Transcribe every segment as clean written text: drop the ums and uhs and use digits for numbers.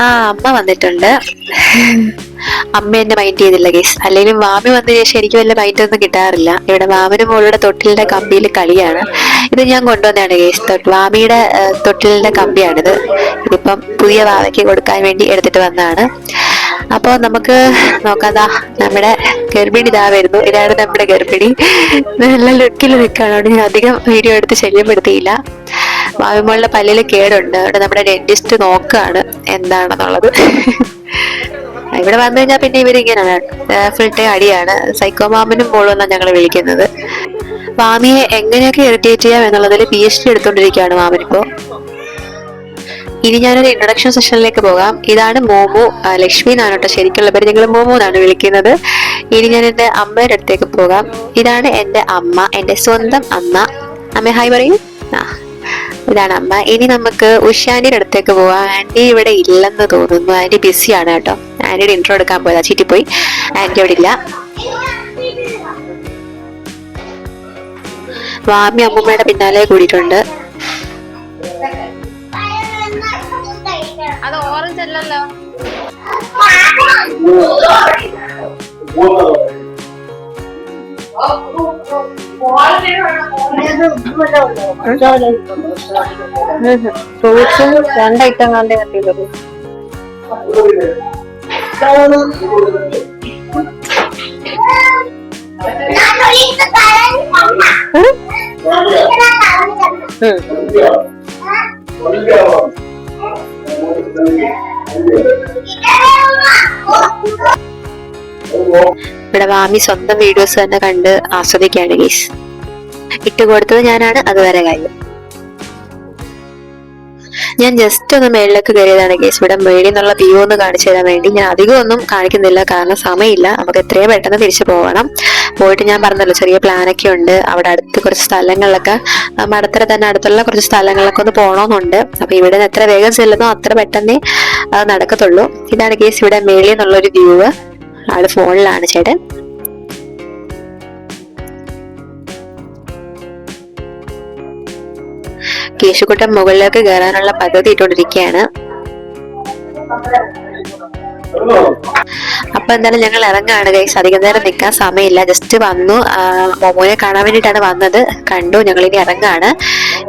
അമ്മ വന്നിട്ടുണ്ട്. അമ്മ എന്നെ മൈൻഡ് ചെയ്തില്ല ഗേസ്. അല്ലെങ്കിൽ മാമി വന്നതിന് ശേഷം എനിക്ക് വല്ല മൈൻഡ് ഒന്നും കിട്ടാറില്ല. ഇവിടെ മാമിന് മോളുടെ തൊട്ടിലിന്റെ കമ്പിയിൽ കളിയാണ്. ഇത് ഞാൻ കൊണ്ടുവന്നതാണ് ഗേസ്. മാമിയുടെ തൊട്ടിലിന്റെ കമ്പിയാണിത്. ഇതിപ്പം പുതിയ വാവയ്ക്ക് കൊടുക്കാൻ വേണ്ടി എടുത്തിട്ട് വന്നതാണ്. അപ്പൊ നമുക്ക് നോക്കാതാ, നമ്മുടെ ഗർഭിണി ഇതാ വരുന്നു. ഇതാണ് നമ്മുടെ ഗർഭിണി. നല്ല ലുക്കിൽ നിൽക്കുകയാണ്. അവിടെ ഞാൻ അധികം വീഡിയോ എടുത്ത് ശല്യപ്പെടുത്തിയില്ല. മാവിമോളുടെ പല്ലില് കേടുണ്ട്. അവിടെ നമ്മുടെ ഡെന്റിസ്റ്റ് നോക്കുകയാണ് എന്താണെന്നുള്ളത്. ഇവിടെ വന്നു കഴിഞ്ഞാൽ പിന്നെ ഇവരിങ്ങനെയാണ്, ഫുൾ ടൈം അടിയാണ്. സൈക്കോ മാമിനും മോളും എന്നാണ് ഞങ്ങൾ വിളിക്കുന്നത്. മാമിയെ എങ്ങനെയൊക്കെ ഇറിറ്റേറ്റ് ചെയ്യാം എന്നുള്ളതിൽ PhD എടുത്തോണ്ടിരിക്കുകയാണ് മാമിനിപ്പോ. ഇനി ഞാനൊരു ഇൻട്രൊഡക്ഷൻ സെഷനിലേക്ക് പോകാം. ഇതാണ് മോമു. ലക്ഷ്മി എന്നാണ് കേട്ടോ ശരിക്കുള്ള പേര്. ഞങ്ങൾ മോമു എന്നാണ് വിളിക്കുന്നത്. ഇനി ഞാൻ എൻ്റെ അമ്മയുടെ അടുത്തേക്ക് പോകാം. ഇതാണ് എൻ്റെ അമ്മ, എൻ്റെ സ്വന്തം അമ്മ. അമ്മ ഹായ് പറയൂ. ഇതാണ് അമ്മ. ഇനി നമുക്ക് ഉഷാന്റെ അടുത്തേക്ക് പോവാം. ആന്റി ഇവിടെ ഇല്ലെന്ന് തോന്നുന്നു. ആന്റി ബിസിയാണ് കേട്ടോ. ആന്റിയുടെ ഇൻട്രോ എടുക്കാൻ പോയതാ, ചീറ്റിപ്പോയി. ആന്റി അവിടെ ഇല്ല. മാമി അമ്മൂമ്മയുടെ പിന്നാലെ കൂടിയിട്ടുണ്ട്. അത് ഓറഞ്ച് അല്ലല്ലോ. ഫ്രൂട്ട്സും 2 ഐറ്റം കണ്ടേ കട്ടിയുള്ളത്. ഇവിടെ മാമി സ്വന്തം വീഡിയോസ് തന്നെ കണ്ട് ആസ്വദിക്കുകയാണ് ഗീസ്. ഇട്ടുകൊടുത്തത് ഞാനാണ്, അതുവരെ കാര്യം. ഞാൻ ജസ്റ്റ് ഒന്ന് മേളിലേക്ക് കയറിയതാണ് ഗീസ്. ഇവിടെ മേളിൽ നിന്നുള്ള വ്യൂ ഒന്ന് കാണിച്ചു തരാൻ വേണ്ടി. ഞാൻ അധികം ഒന്നും കാണിക്കുന്നില്ല, കാരണം സമയമില്ല. നമുക്ക് എത്രയും പെട്ടെന്ന് തിരിച്ചു പോകണം. പോയിട്ട് ഞാൻ പറഞ്ഞല്ലോ ചെറിയ പ്ലാനൊക്കെ ഉണ്ട്. അവിടെ അടുത്ത് കുറച്ച് സ്ഥലങ്ങളിലൊക്കെ, മടത്തറ തന്നെ അടുത്തുള്ള കുറച്ച് സ്ഥലങ്ങളിലൊക്കെ ഒന്ന് പോകണമെന്നുണ്ട്. അപ്പൊ ഇവിടെ നിന്ന് എത്ര വേഗം ചെല്ലുന്നോ അത്ര പെട്ടെന്നേ അത് നടക്കത്തുള്ളൂ. ഇതാണ് ഗീസ് ഇവിടെ മേളിൽ നിന്നുള്ളൊരു വ്യൂ. ആള് ഫോണിലാണ് ചേട്ടൻ. കേശുക്കുട്ടൻ മുകളിലേക്ക് കയറാനുള്ള പദ്ധതി ഇട്ടുകൊണ്ടിരിക്കുകയാണ്. അപ്പൊ എന്തായാലും ഞങ്ങൾ ഇറങ്ങാണ് ഗൈസ്. അധികം നേരം നിൽക്കാൻ സമയമില്ല. ജസ്റ്റ് വന്നു, മോമോനെ കാണാൻ വേണ്ടിയിട്ടാണ് വന്നത്. കണ്ടു. ഞങ്ങൾ ഇനി ഇറങ്ങാണ്.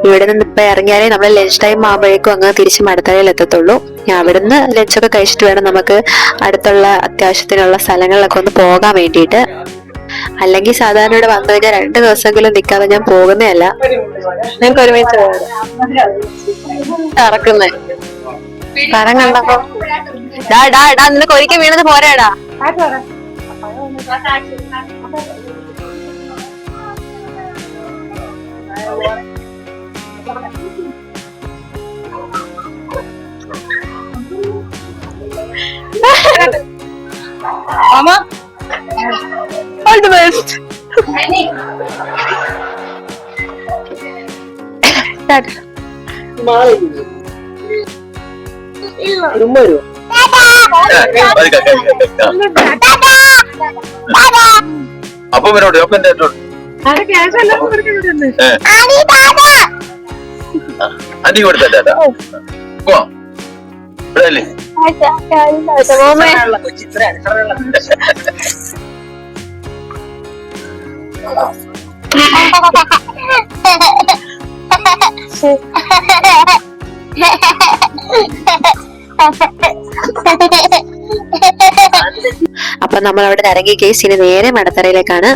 ഇവിടെ നിന്ന് ഇപ്പൊ ഇറങ്ങിയാലേ നമ്മൾ ലഞ്ച് ടൈം ആകുമ്പോഴേക്കും അങ്ങ് തിരിച്ച് മടത്തറയിൽ എത്തത്തുള്ളൂ. അവിടുന്ന് ലഞ്ചൊക്കെ കഴിച്ചിട്ട് വേണം നമുക്ക് അടുത്തുള്ള അത്യാവശ്യത്തിനുള്ള സ്ഥലങ്ങളിലൊക്കെ ഒന്ന് പോകാൻ വേണ്ടിയിട്ട്. അല്ലെങ്കിൽ സാധാരണ ഇവിടെ വന്നു കഴിഞ്ഞാൽ 2 ദിവസമെങ്കിലും നിൽക്കാതെ ഞാൻ പോകുന്നതല്ല. നിങ്ങൾക്ക് ഒരുമിച്ച് ഇറക്കുന്നേ പരം കണ്ടപ്പോ നിനക്ക് ഒരിക്കൽ വീണത് പോരാടാ. All the best. അപ്പൊ വരോട് അടി കൊടുത്തല്ലേ ഇവിടെ അപ്പൊ നമ്മൾ അവിടെ ഇറങ്ങി കേസ് ഇനി നേരെ മടത്തറയിലേക്കാണ്.